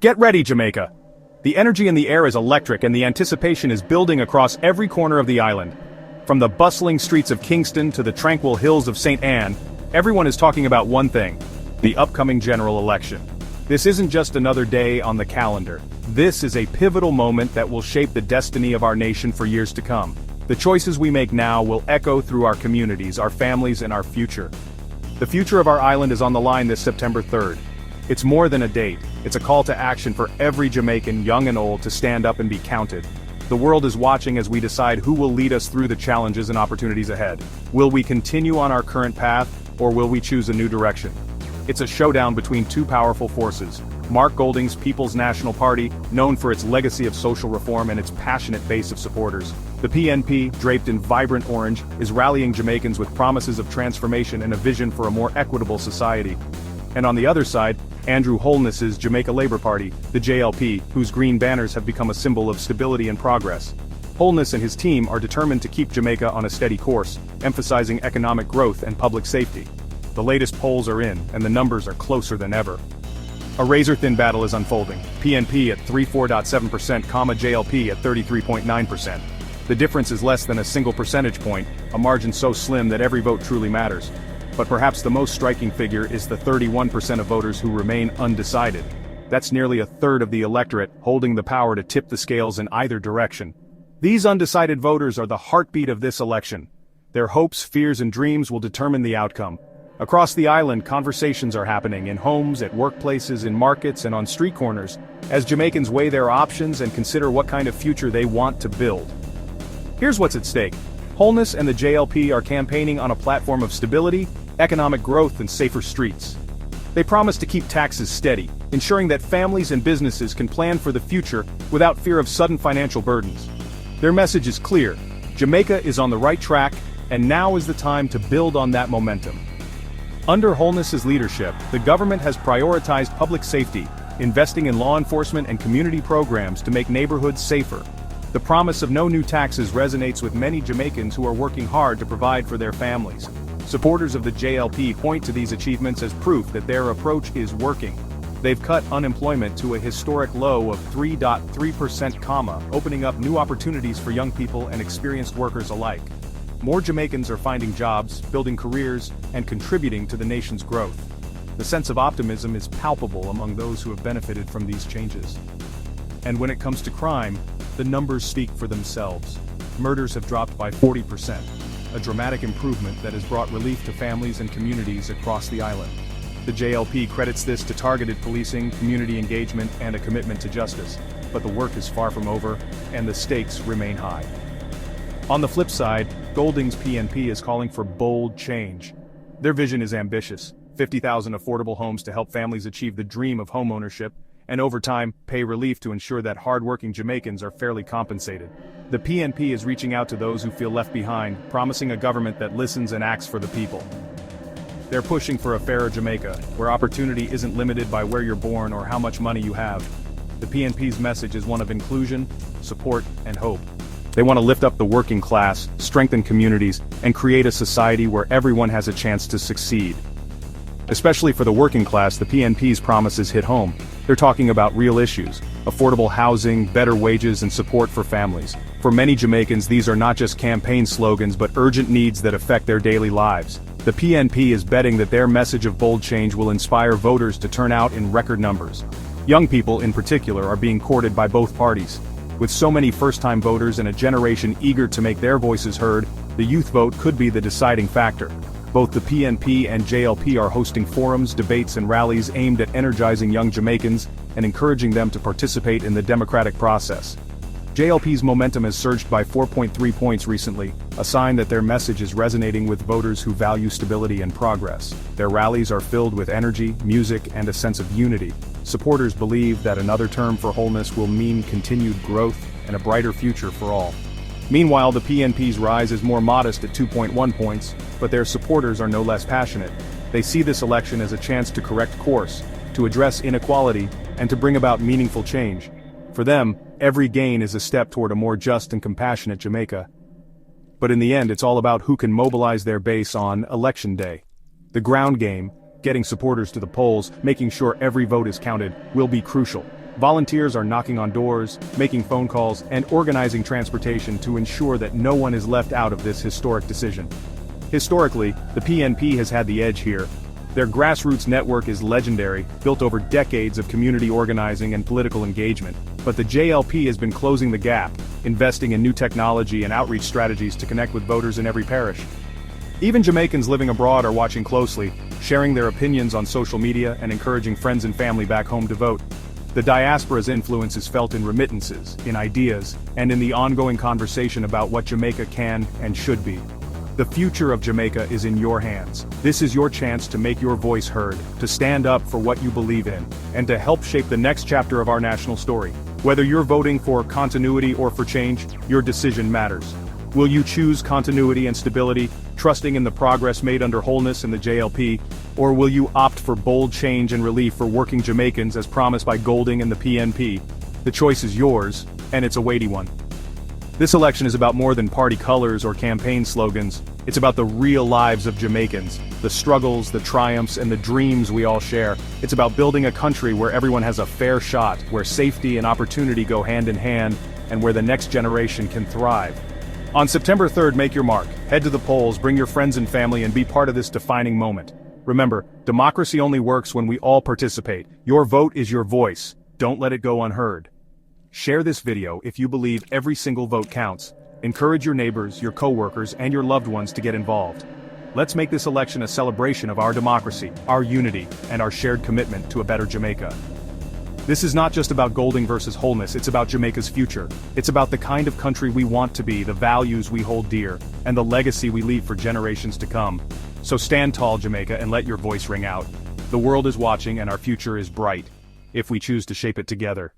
Get ready, Jamaica! The energy in the air is electric and the anticipation is building across every corner of the island. From the bustling streets of Kingston to the tranquil hills of St. Anne, everyone is talking about one thing: the upcoming general election. This isn't just another day on the calendar. This is a pivotal moment that will shape the destiny of our nation for years to come. The choices we make now will echo through our communities, our families, and our future. The future of our island is on the line this September 3rd. It's more than a date, it's a call to action for every Jamaican, young and old, to stand up and be counted. The world is watching as we decide who will lead us through the challenges and opportunities ahead. Will we continue on our current path, or will we choose a new direction? It's a showdown between two powerful forces. Mark Golding's People's National Party, known for its legacy of social reform and its passionate base of supporters. The PNP, draped in vibrant orange, is rallying Jamaicans with promises of transformation and a vision for a more equitable society. And on the other side, Andrew Holness's Jamaica Labour Party, the JLP, whose green banners have become a symbol of stability and progress. Holness and his team are determined to keep Jamaica on a steady course, emphasizing economic growth and public safety. The latest polls are in, and the numbers are closer than ever. A razor-thin battle is unfolding, PNP at 34.7%, JLP at 33.9%. The difference is less than a single percentage point, a margin so slim that every vote truly matters. But perhaps the most striking figure is the 31% of voters who remain undecided. That's nearly a third of the electorate, holding the power to tip the scales in either direction. These undecided voters are the heartbeat of this election. Their hopes, fears, and dreams will determine the outcome. Across the island, conversations are happening in homes, at workplaces, in markets, and on street corners, as Jamaicans weigh their options and consider what kind of future they want to build. Here's what's at stake. Holness and the JLP are campaigning on a platform of stability, economic growth, and safer streets. They promise to keep taxes steady, ensuring that families and businesses can plan for the future without fear of sudden financial burdens. Their message is clear: Jamaica is on the right track, and now is the time to build on that momentum. Under Holness's leadership, the government has prioritized public safety, investing in law enforcement and community programs to make neighborhoods safer. The promise of no new taxes resonates with many Jamaicans who are working hard to provide for their families. Supporters of the JLP point to these achievements as proof that their approach is working. They've cut unemployment to a historic low of 3.3%, opening up new opportunities for young people and experienced workers alike. More Jamaicans are finding jobs, building careers, and contributing to the nation's growth. The sense of optimism is palpable among those who have benefited from these changes. And when it comes to crime, the numbers speak for themselves. Murders have dropped by 40%, a dramatic improvement that has brought relief to families and communities across the island. The JLP credits this to targeted policing, community engagement, and a commitment to justice. But the work is far from over, and the stakes remain high. On the flip side, Golding's PNP is calling for bold change. Their vision is ambitious: 50,000 affordable homes to help families achieve the dream of homeownership, and over time, pay relief to ensure that hard-working Jamaicans are fairly compensated. The PNP is reaching out to those who feel left behind, promising a government that listens and acts for the people. They're pushing for a fairer Jamaica, where opportunity isn't limited by where you're born or how much money you have. The PNP's message is one of inclusion, support, and hope. They want to lift up the working class, strengthen communities, and create a society where everyone has a chance to succeed. Especially for the working class, the PNP's promises hit home. They're talking about real issues: affordable housing, better wages, and support for families. For many Jamaicans, these are not just campaign slogans but urgent needs that affect their daily lives. The PNP is betting that their message of bold change will inspire voters to turn out in record numbers. Young people, in particular, are being courted by both parties. With so many first-time voters and a generation eager to make their voices heard, the youth vote could be the deciding factor. Both the PNP and JLP are hosting forums, debates, and rallies aimed at energizing young Jamaicans and encouraging them to participate in the democratic process. JLP's momentum has surged by 4.3 points recently, a sign that their message is resonating with voters who value stability and progress. Their rallies are filled with energy, music, and a sense of unity. Supporters believe that another term for Holness will mean continued growth and a brighter future for all. Meanwhile, the PNP's rise is more modest at 2.1 points, but their supporters are no less passionate. They see this election as a chance to correct course, to address inequality, and to bring about meaningful change. For them, every gain is a step toward a more just and compassionate Jamaica. But in the end, it's all about who can mobilize their base on Election Day. The ground game, getting supporters to the polls, making sure every vote is counted, will be crucial. Volunteers are knocking on doors, making phone calls, and organizing transportation to ensure that no one is left out of this historic decision. Historically, the PNP has had the edge here. Their grassroots network is legendary, built over decades of community organizing and political engagement. But the JLP has been closing the gap, investing in new technology and outreach strategies to connect with voters in every parish. Even Jamaicans living abroad are watching closely, sharing their opinions on social media and encouraging friends and family back home to vote. The diaspora's influence is felt in remittances, in ideas, and in the ongoing conversation about what Jamaica can and should be. The future of Jamaica is in your hands. This is your chance to make your voice heard, to stand up for what you believe in, and to help shape the next chapter of our national story. Whether you're voting for continuity or for change, your decision matters. Will you choose continuity and stability, trusting in the progress made under Holness and the JLP, or will you opt for bold change and relief for working Jamaicans as promised by Golding and the PNP? The choice is yours, and it's a weighty one. This election is about more than party colors or campaign slogans. It's about the real lives of Jamaicans, the struggles, the triumphs, and the dreams we all share. It's about building a country where everyone has a fair shot, where safety and opportunity go hand in hand, and where the next generation can thrive. On September 3rd, make your mark. Head to the polls, bring your friends and family, and be part of this defining moment. Remember, democracy only works when we all participate. Your vote is your voice. Don't let it go unheard. Share this video if you believe every single vote counts. Encourage your neighbors, your co-workers, and your loved ones to get involved. Let's make this election a celebration of our democracy, our unity, and our shared commitment to a better Jamaica. This is not just about Golding versus Holness, it's about Jamaica's future. It's about the kind of country we want to be, the values we hold dear, and the legacy we leave for generations to come. So stand tall, Jamaica, and let your voice ring out. The world is watching and our future is bright, if we choose to shape it together.